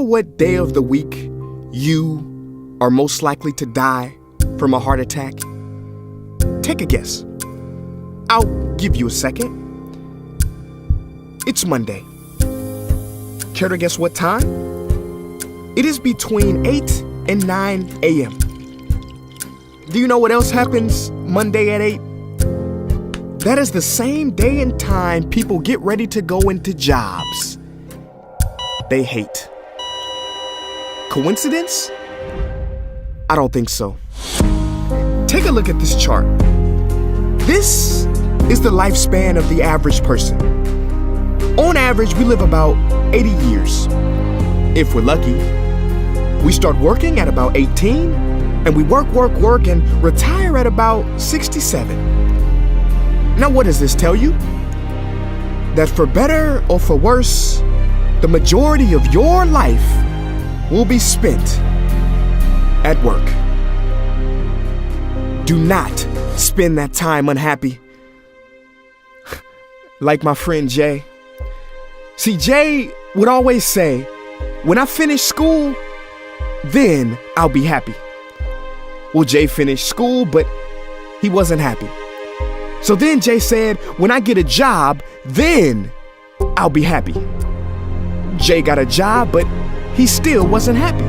what day of the week you are most likely to die from a heart attack? Take a guess. I'll give you a second. It's Monday. Care to guess what time? It is between 8 and 9 a.m. Do you know what else happens Monday at 8? That is the same day and time people get ready to go into jobs they hate. Coincidence? I don't think so. Take a look at this chart. This is the lifespan of the average person. On average, we live about 80 years. If we're lucky, we start working at about 18, and we work, and retire at about 67. Now, what does this tell you? That for better or for worse, the majority of your life will be spent at work. Do not spend that time unhappy. Like my friend Jay. See, Jay would always say, when I finish school, then I'll be happy. Well, Jay finished school, but he wasn't happy. So then Jay said, when I get a job, then I'll be happy. Jay got a job, but he still wasn't happy.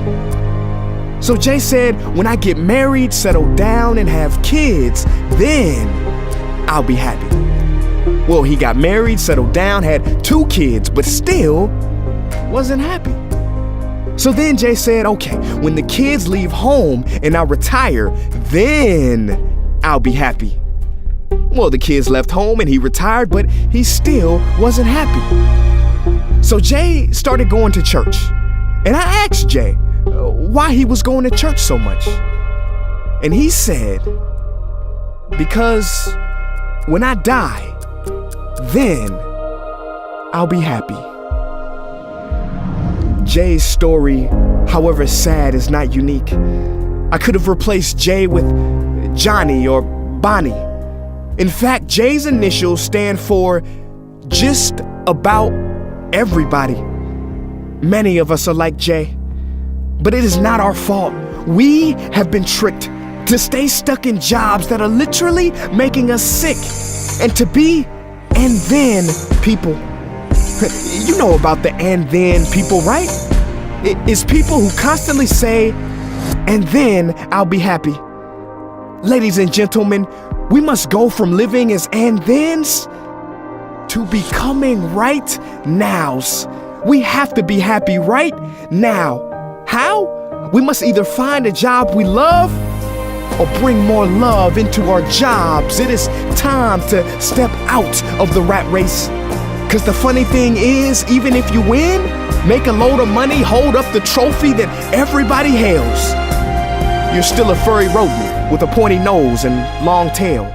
So Jay said, when I get married, settle down, and have kids, then I'll be happy. Well, he got married, settled down, had 2 kids, but still wasn't happy. So then Jay said, okay, when the kids leave home and I retire, then I'll be happy. Well, the kids left home and he retired, but he still wasn't happy. So Jay started going to church. And I asked Jay why he was going to church so much. And he said, because when I die, then I'll be happy. Jay's story, however sad, is not unique. I could have replaced Jay with Johnny or Bonnie. In fact, Jay's initials stand for just about everybody. Many of us are like Jay, but it is not our fault. We have been tricked to stay stuck in jobs that are literally making us sick and to be and then people. You know about the and then people, right? It's people who constantly say, and then I'll be happy. Ladies and gentlemen, we must go from living as and thens to becoming right nows. We have to be happy right now. How? We must either find a job we love or bring more love into our jobs. It is time to step out of the rat race. Cause the funny thing is, even if you win, make a load of money, hold up the trophy that everybody hails, you're still a furry rodent with a pointy nose and long tail.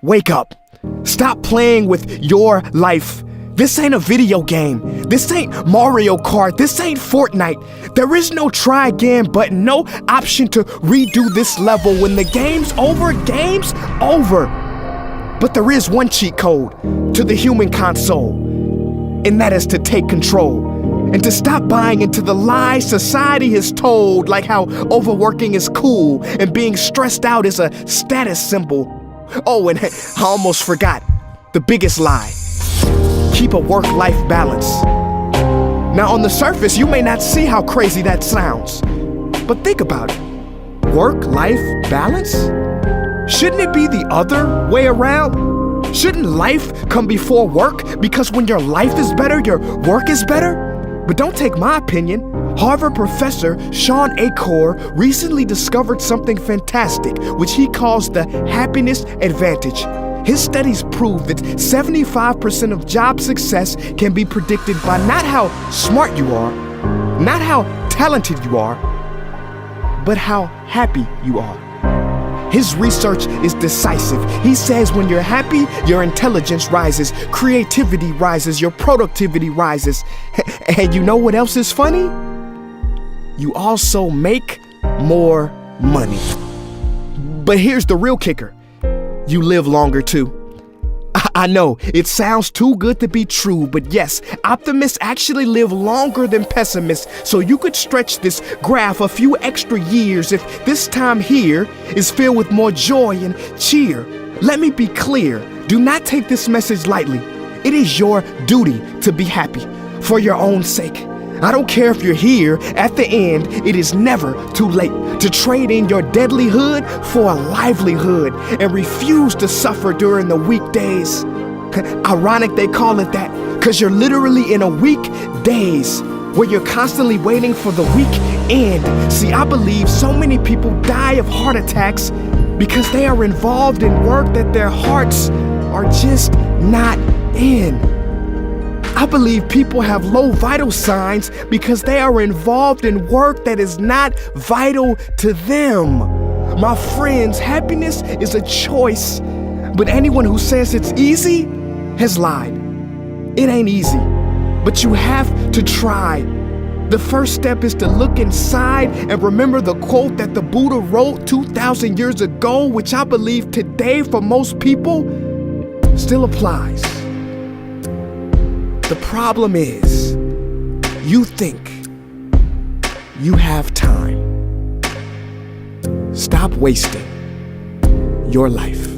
Wake up. Stop playing with your life. This ain't a video game. This ain't Mario Kart. This ain't Fortnite. There is no try again button, no option to redo this level. When the game's over, game's over. But there is one cheat code to the human console, and that is to take control and to stop buying into the lies society has told, like how overworking is cool and being stressed out is a status symbol. Oh, and I almost forgot the biggest lie. Keep a work-life balance. Now, on the surface, you may not see how crazy that sounds, but think about it. Work-life balance? Shouldn't it be the other way around? Shouldn't life come before work? Because when your life is better, your work is better? But don't take my opinion. Harvard professor Sean Achor recently discovered something fantastic, which he calls the happiness advantage. His studies prove that 75% of job success can be predicted by not how smart you are, not how talented you are, but how happy you are. His research is decisive. He says when you're happy, your intelligence rises, creativity rises, your productivity rises. And you know what else is funny? You also make more money. But here's the real kicker. You live longer too. I know, it sounds too good to be true, but yes, optimists actually live longer than pessimists, so you could stretch this graph a few extra years if this time here is filled with more joy and cheer. Let me be clear, do not take this message lightly. It is your duty to be happy, for your own sake. I don't care if you're here, at the end, it is never too late to trade in your deadlyhood for a livelihood and refuse to suffer during the weekdays. Ironic they call it that, cause you're literally in a weekdays where you're constantly waiting for the weekend. See, I believe so many people die of heart attacks because they are involved in work that their hearts are just not in. I believe people have low vital signs because they are involved in work that is not vital to them. My friends, happiness is a choice, but anyone who says it's easy has lied. It ain't easy, but you have to try. The first step is to look inside and remember the quote that the Buddha wrote 2,000 years ago, which I believe today for most people still applies. The problem is, you think you have time. Stop wasting your life.